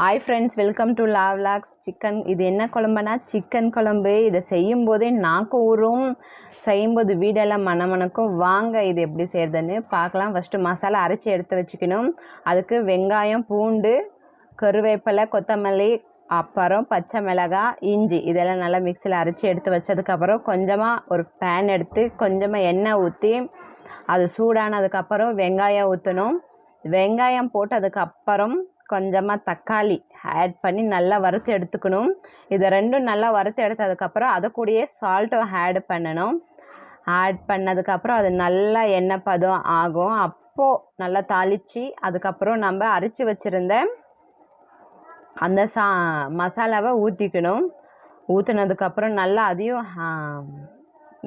Hi friends, welcome to லாவ்லாக்ஸ். Chicken இது என்ன குழம்புனா சிக்கன் குழம்பு. இதை செய்யும் போதே நாக்கு ஊறும், செய்யும்போது வீடெல்லாம் மணமணக்கும். வாங்க இது எப்படி செய்கிறதுன்னு பார்க்கலாம். ஃபஸ்ட்டு மசாலா அரைச்சி எடுத்து வச்சுக்கணும். அதுக்கு வெங்காயம், பூண்டு, கருவேப்பிலை, கொத்தமல்லி, அப்புறம் பச்சை மிளகாய், இஞ்சி இதெல்லாம் நல்லா மிக்சியில் அரைச்சி எடுத்து வச்சதுக்கப்புறம் கொஞ்சமாக ஒரு பேன் எடுத்து கொஞ்சமாக எண்ணெய் ஊற்றி அது சூடானதுக்கப்புறம் வெங்காயம் ஊற்றணும். வெங்காயம் போட்டதுக்கப்புறம் கொஞ்சமாக தக்காளி ஆட் பண்ணி நல்லா வறுத்து எடுத்துக்கணும். இதை ரெண்டும் நல்லா வறுத்து எடுத்ததுக்கப்புறம் அதை கூடயே சால்ட்டும் ஆட் பண்ணணும். ஆட் பண்ணதுக்கப்புறம் அது நல்லா எண்ணெய் பதம் ஆகும். அப்போது நல்லா தாளித்து அதுக்கப்புறம் நம்ம அரைச்சி வச்சுருந்த அந்த மசாலாவை ஊற்றிக்கணும். ஊற்றினதுக்கப்புறம் நல்லா அதையும்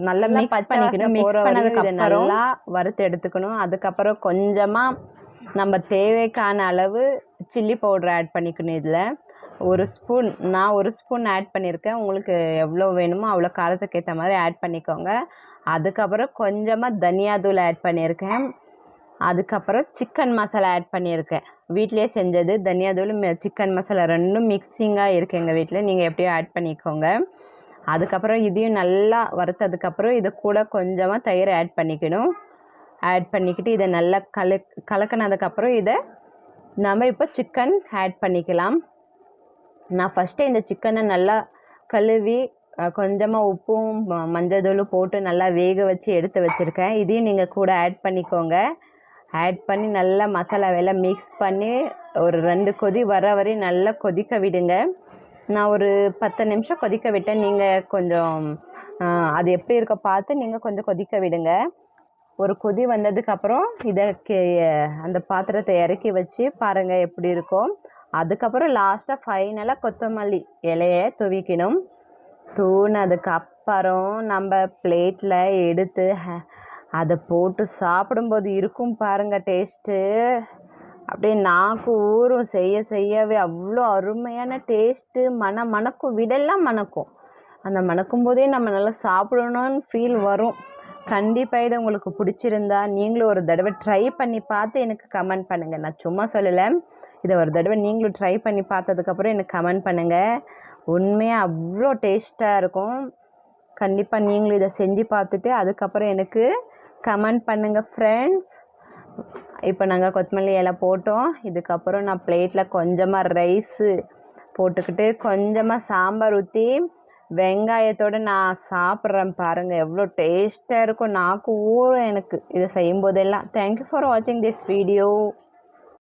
நல்லா மிக்ஸ் பண்ணிக்கணும். மிக்ஸ் பண்ணதுக்கப்புறம் நல்லா வறுத்து எடுத்துக்கணும். அதுக்கப்புறம் கொஞ்சமாக நம்ம தேவைக்கான அளவு சில்லி பவுடர் ஆட் பண்ணிக்கணும். இதில் நான் ஒரு ஸ்பூன் ஆட் பண்ணியிருக்கேன். உங்களுக்கு எவ்வளோ வேணுமோ அவ்வளோ காரத்துக்கு ஏற்ற மாதிரி ஆட் பண்ணிக்கோங்க. அதுக்கப்புறம் கொஞ்சமாக தனியாத்தூள் ஆட் பண்ணியிருக்கேன். அதுக்கப்புறம் சிக்கன் மசாலா ஆட் பண்ணியிருக்கேன். வீட்டிலே செஞ்சது தனியாத்தூள், சிக்கன் மசாலா ரெண்டும் மிக்சிங்காக இருக்குது எங்கள் வீட்டில். நீங்கள் எப்படியோ ஆட் பண்ணிக்கோங்க. அதுக்கப்புறம் இதையும் நல்லா வறுத்ததுக்கப்புறம் இது கூட கொஞ்சமாக தயிர் ஆட் பண்ணிக்கணும். ஆட் பண்ணிக்கிட்டு இதை நல்லா கலக்கினதுக்கப்புறம் இதை நம்ம இப்போ சிக்கன் ஆட் பண்ணிக்கலாம். நான் ஃபஸ்ட்டு இந்த சிக்கனை நல்லா கழுவி கொஞ்சமாக உப்பும் மஞ்சள் தூளும் போட்டு நல்லா வேக வச்சு எடுத்து வச்சுருக்கேன். இதையும் நீங்கள் கூட ஆட் பண்ணிக்கோங்க. ஆட் பண்ணி நல்லா மசாலாவெல்லாம் மிக்ஸ் பண்ணி ஒரு 2 கொதி வர வரையும் நல்லா கொதிக்க விடுங்க. நான் ஒரு 10 நிமிஷம் கொதிக்க விட்டேன். நீங்கள் கொஞ்சம் அது எப்படி இருக்க பார்த்து நீங்கள் கொஞ்சம் கொதிக்க விடுங்க. ஒரு கொதி வந்ததுக்கப்புறம் இதை அந்த பாத்திரத்தை இறக்கி வச்சு பாருங்கள் எப்படி இருக்கும். அதுக்கப்புறம் லாஸ்ட்டாக ஃபைனலாக கொத்தமல்லி இலையை துவிக்கணும். தூவினதுக்கப்புறம் நம்ம பிளேட்டில் எடுத்து அதை போட்டு சாப்பிடும்போது இருக்கும் பாருங்கள் டேஸ்ட்டு. அப்படியே நாக்கு ஊறும். செய்யவே அவ்வளோ அருமையான டேஸ்ட்டு. மணக்கும், வீடெல்லாம் மணக்கும். அந்த மணக்கும் போதே நம்ம நல்லா சாப்பிடணும்னு ஃபீல் வரும். கண்டிப்பாக இது உங்களுக்கு பிடிச்சிருந்தா நீங்களும் ஒரு தடவை ட்ரை பண்ணி பார்த்து எனக்கு கமெண்ட் பண்ணுங்கள். நான் சும்மா சொல்லலை, இதை ஒரு தடவை நீங்களும் ட்ரை பண்ணி பார்த்ததுக்கப்புறம் எனக்கு கமெண்ட் பண்ணுங்கள். உண்மையாக அவ்வளோ டேஸ்ட்டாக இருக்கும். கண்டிப்பாக நீங்களும் இதை செஞ்சு பார்த்துட்டு அதுக்கப்புறம் எனக்கு கமெண்ட் பண்ணுங்கள் ஃப்ரெண்ட்ஸ். இப்போ நாங்கள் கொத்தமல்லி இலை போட்டோம். இதுக்கப்புறம் நான் பிளேட்டில் கொஞ்சமாக ரைஸு போட்டுக்கிட்டு கொஞ்சமாக சாம்பார் ஊற்றி வெங்காயத்தோடு நான் சாப்பிட்றேன். பாருங்கள் எவ்வளோ டேஸ்ட்டாக இருக்கும். நாக்கு ஊறும் எனக்கு இதை செய்யும் போதெல்லாம். தேங்க்யூ ஃபார் வாட்சிங் திஸ் வீடியோ.